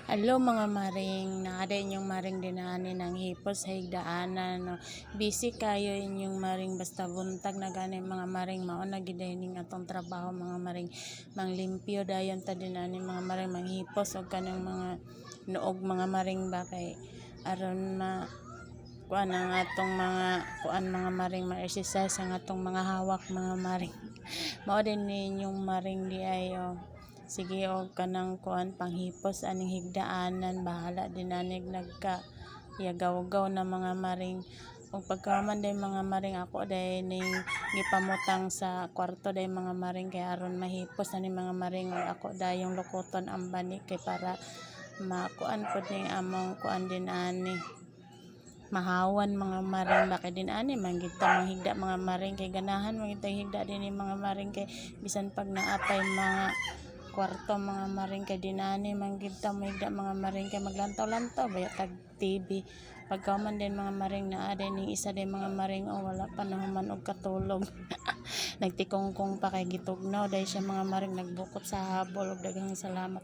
Hello mga maring, naada inyong maring dinani ng hipos sa higdaanan. No? Busy kayo inyong maring basta buntag na gani mga maring mauna gidining atong trabaho mga maring manglimpyo dayon ta dinani mga maring manghipos og kanang mga noog mga maring ba kay aron kuan ang atong mga kuan mga maring ma-exercise ang atong mga hawak mga maring. Mao din ninyong maring di ayo. Sige og kanang kuan panghipos aning higdaanan bahala dinanig nagka yagaw-gaw na mga maring ug pagkaman day mga maring ako day ning gipamutang sa kwarto day mga maring kay aron mahipos ani mga maring ug ako dayong lukoton ang bani kay para makuan pud ning among kuan din ani mahawan mga maring bakit din ani manggid ta manghigda mga maring kay ganahan manggid ta higda din mga maring kay bisan pag naapay mga kwarto mga maring kay dinani manggid ta mahigda mga maring kay maglantaw-lantaw baya tag TV pagkaman din mga maring naa din ning isa din mga maring wala pa nahuman og katulog nagtikongkong pa kay gitugnaw dahil siya mga maring nagbukot sa habol ug daghang salamat.